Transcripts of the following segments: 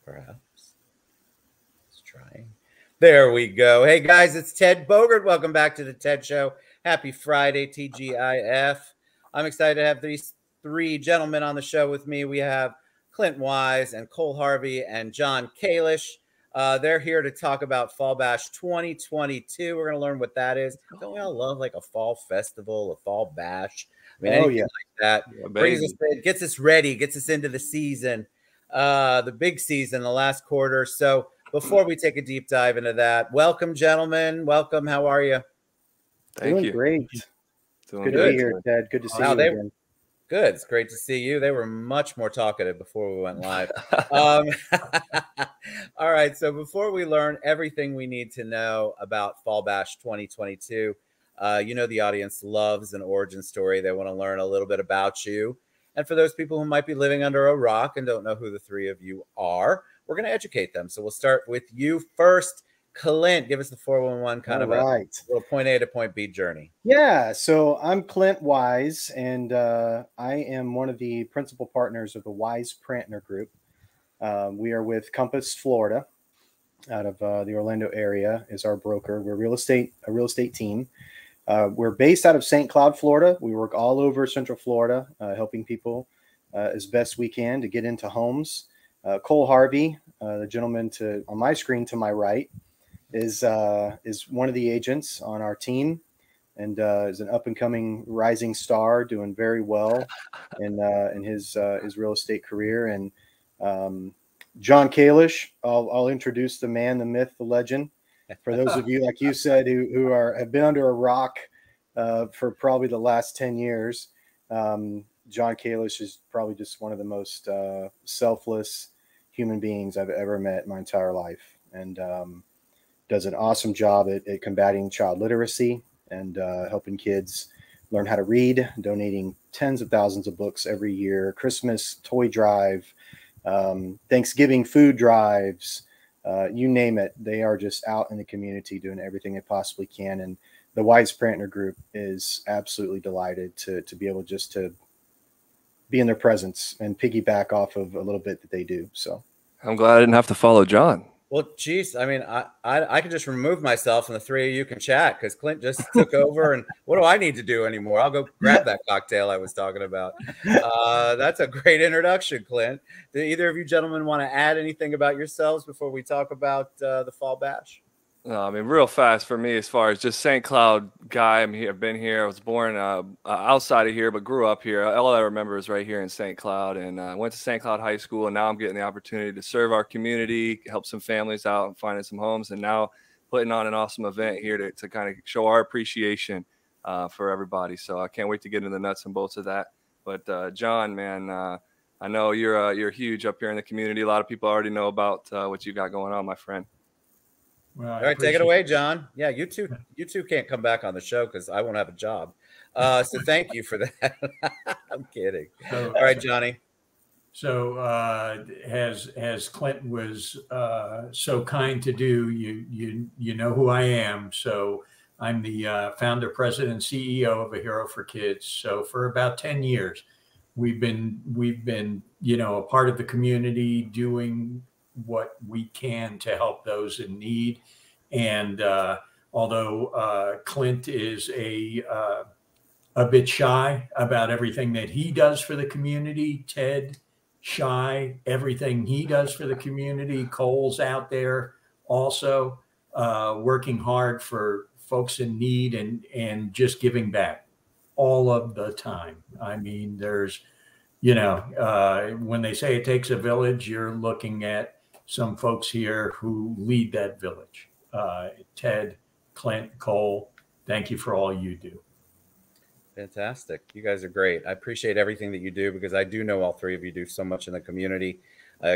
Perhaps. Let's try. There we go. Hey, guys, it's Ted Bogert. Welcome back to the Ted Show. Happy Friday, TGIF. I'm excited to have these three gentlemen on the show with me. We have Clint Wise and Cole Harvey and John Kalish. They're here to talk about Fall Bash 2022. We're going to learn what that is. Don't we all love like a fall festival, a fall bash? I mean, anything like that. Yeah, brings us, gets us ready, gets us into the season, the big season, the last quarter. So before we take a deep dive into that, welcome, gentlemen. Welcome. How are you? Thank you. Great. Doing good to be here, Ted. Good to see you again. Good. It's great to see you. They were much more talkative before we went live. All right. So before we learn everything we need to know about Fall Bash 2022, you know, the audience loves an origin story. They want to learn a little bit about you. And for those people who might be living under a rock and don't know who the three of you are, we're going to educate them. So we'll start with you first. Clint, give us the 411 kind of a little point A to point B journey. Yeah, so I'm Clint Wise, and I am one of the principal partners of the Wise Prantner Group. We are with Compass, Florida, out of the Orlando area is our broker. We're a real estate team. We're based out of St. Cloud, Florida. We work all over Central Florida, helping people as best we can to get into homes. Cole Harvey, the gentleman on my screen to my right, is one of the agents on our team, and is an up and coming rising star, doing very well in his real estate career. And John Kalish, I'll introduce the man, the myth, the legend. For those of you, like you said, who have been under a rock for probably the last 10 years, John Kalish is probably just one of the most selfless human beings I've ever met in my entire life, and does an awesome job at combating child literacy and helping kids learn how to read, donating tens of thousands of books every year, Christmas toy drive, Thanksgiving food drives, you name it. They are just out in the community doing everything they possibly can. And the Wise Prantner Group is absolutely delighted to be able just to be in their presence and piggyback off of a little bit that they do. So I'm glad I didn't have to follow John. Well, geez, I mean, I can just remove myself and the three of you can chat because Clint just took over. And what do I need to do anymore? I'll go grab that cocktail I was talking about. That's a great introduction, Clint. Do either of you gentlemen want to add anything about yourselves before we talk about the Fall Bash? No, I mean, real fast for me, as far as just St. Cloud guy, I've been here. I was born outside of here, but grew up here. All I remember is right here in St. Cloud, and I went to St. Cloud High School, and now I'm getting the opportunity to serve our community, help some families out and finding some homes, and now putting on an awesome event here to kind of show our appreciation for everybody. So I can't wait to get into the nuts and bolts of that. But John, man, I know you're huge up here in the community. A lot of people already know about what you got going on, my friend. Well, all right, take it away, John. Yeah, you two can't come back on the show because I won't have a job. So thank you for that. I'm kidding. All right, Johnny. So as Clint was so kind to do, you know who I am. So I'm the founder, president, and CEO of A Hero for Kids. So for about 10 years, we've been a part of the community, doing what we can to help those in need. And although Clint is a bit shy about everything that he does for the community, Ted shy, everything he does for the community, Cole's out there also working hard for folks in need and just giving back all of the time. I mean, there's, when they say it takes a village, you're looking at some folks here who lead that village. Ted, Clint, Cole, thank you for all you do. Fantastic. You guys are great. I appreciate everything that you do because I do know all three of you do so much in the community.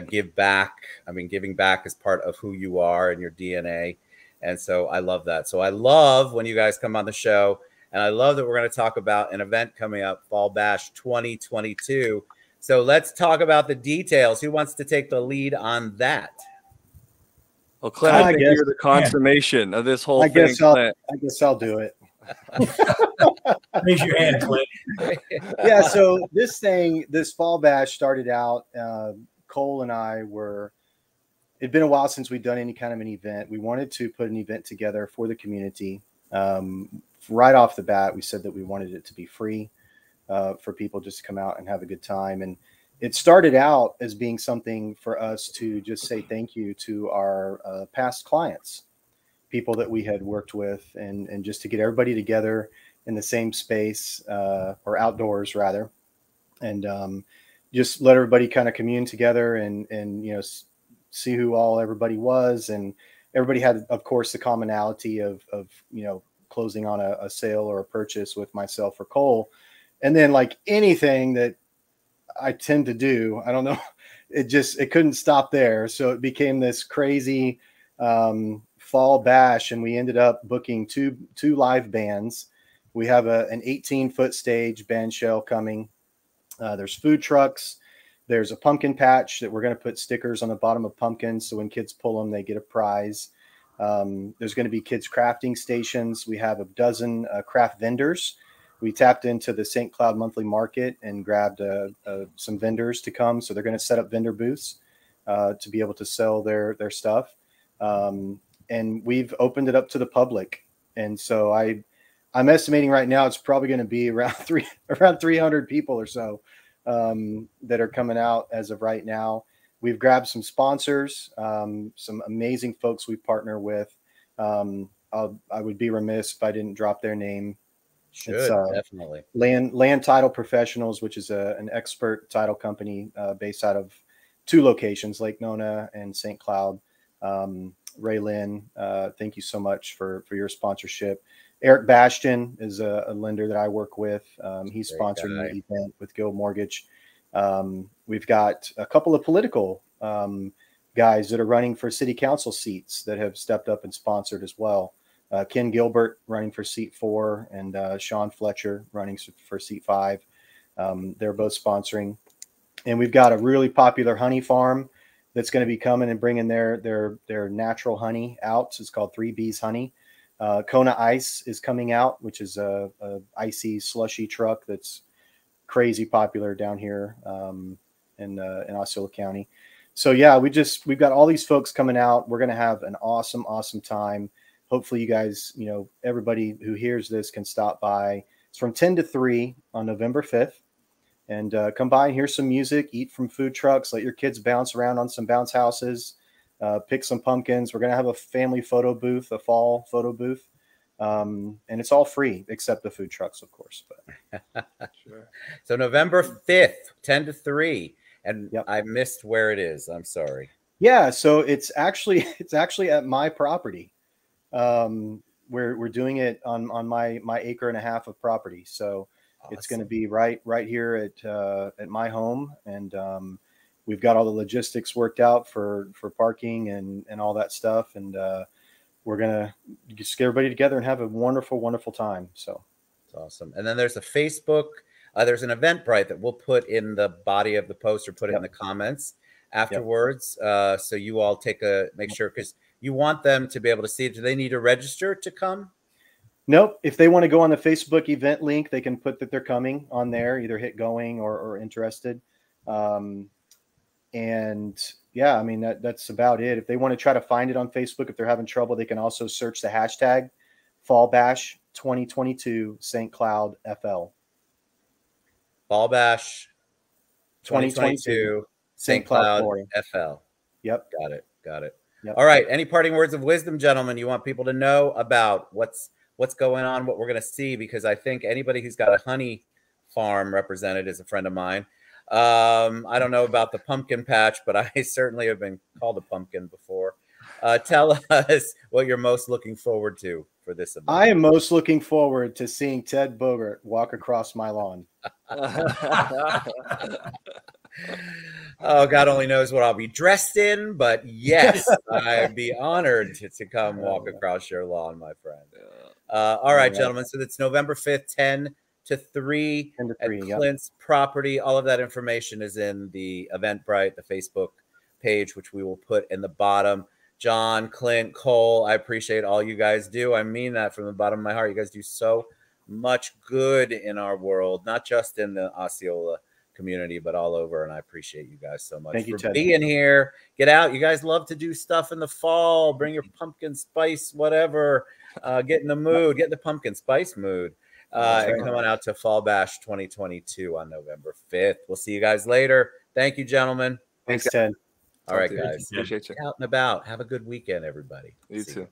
Give back. I mean, giving back is part of who you are and your DNA. And so I love that. So I love when you guys come on the show, and I love that we're going to talk about an event coming up, Fall Bash 2022. So let's talk about the details. Who wants to take the lead on that? Well, Clint, I think you're the consummation of this whole thing. I guess I'll do it. Raise your hand, Clint. Yeah, so this Fall Bash started out, Cole and I were it'd been a while since we'd done any kind of an event. We wanted to put an event together for the community. Right off the bat, we said that we wanted it to be free for people just to come out and have a good time. And it started out as being something for us to just say thank you to our past clients, people that we had worked with, and just to get everybody together in the same space, or outdoors rather, and just let everybody kind of commune together and see who all everybody was. And everybody had, of course, the commonality of closing on a sale or a purchase with myself or Cole. And then, like anything that I tend to do, I don't know, it couldn't stop there. So it became this crazy fall bash, and we ended up booking two live bands. We have an 18-foot stage band shell coming. There's food trucks. There's a pumpkin patch that we're going to put stickers on the bottom of pumpkins, so when kids pull them, they get a prize. There's going to be kids crafting stations. We have a dozen craft vendors. We tapped into the St. Cloud monthly market and grabbed some vendors to come. So they're going to set up vendor booths to be able to sell their stuff. And we've opened it up to the public. And so I'm estimating right now it's probably going to be around 300 people or so that are coming out as of right now. We've grabbed some sponsors, some amazing folks we partner with. I would be remiss if I didn't drop their name. Should definitely Land Title Professionals, which is an expert title company based out of 2 locations, Lake Nona and St. Cloud. Ray Lynn, thank you so much for your sponsorship. Eric Bastion is a lender that I work with. He's sponsoring the event with Guild Mortgage. We've got a couple of political guys that are running for city council seats that have stepped up and sponsored as well. Ken Gilbert running for seat 4, and Sean Fletcher running for seat 5. They're both sponsoring. And we've got a really popular honey farm that's going to be coming and bringing their natural honey out. It's called 3 Bees Honey. Kona Ice is coming out, which is a icy slushy truck that's crazy popular down here in Osceola County. So yeah, we've got all these folks coming out. We're going to have an awesome time. Hopefully you guys, everybody who hears this can stop by. It's from 10 to 3 on November 5th. And come by and hear some music, eat from food trucks, let your kids bounce around on some bounce houses, pick some pumpkins. We're going to have a family photo booth, a fall photo booth. And it's all free except the food trucks, of course. But sure. So November 5th, 10 to 3. And yep. I missed where it is. I'm sorry. Yeah. So it's actually at my property. We're doing it on my 1.5 acres of property. So awesome. It's going to be right here at my home. And, we've got all the logistics worked out for parking and all that stuff. And, we're going to just get everybody together and have a wonderful time. So it's awesome. And then there's a Facebook, there's an Eventbrite that we'll put in the body of the post or put it in the comments afterwards. So you all make sure, because you want them to be able to see it. Do they need to register to come? Nope. If they want to go on the Facebook event link, they can put that they're coming on there, either hit going or interested. And yeah, I mean, that's about it. If they want to try to find it on Facebook, if they're having trouble, they can also search the hashtag Fall Bash 2022 St. Cloud FL. Fall Bash 2022 St. Cloud FL. Yep. Got it. Yep. All right. Any parting words of wisdom, gentlemen, you want people to know about what's going on, what we're going to see? Because I think anybody who's got a honey farm represented is a friend of mine. I don't know about the pumpkin patch, but I certainly have been called a pumpkin before. Tell us what you're most looking forward to for this event. I am most looking forward to seeing Ted Bogert walk across my lawn. Oh, God only knows what I'll be dressed in, but yes, I'd be honored to come walk across your lawn, my friend. All right, gentlemen. So it's November 5th, 10 to 3 at Clint's property. All of that information is in the Eventbrite, the Facebook page, which we will put in the bottom. John, Clint, Cole, I appreciate all you guys do. I mean that from the bottom of my heart. You guys do so much good in our world, not just in the Osceola community, but all over. And I appreciate you guys so much Thank you, for Ted. being here. Get out. You guys love to do stuff in the fall. Bring your pumpkin spice, whatever. Get in the mood. Get in the pumpkin spice mood. And come on out to Fall Bash 2022 on November 5th. We'll see you guys later. Thank you, gentlemen. Thanks, Ted. All right, guys. Appreciate you. Get out and about. Have a good weekend, everybody. You See too. you.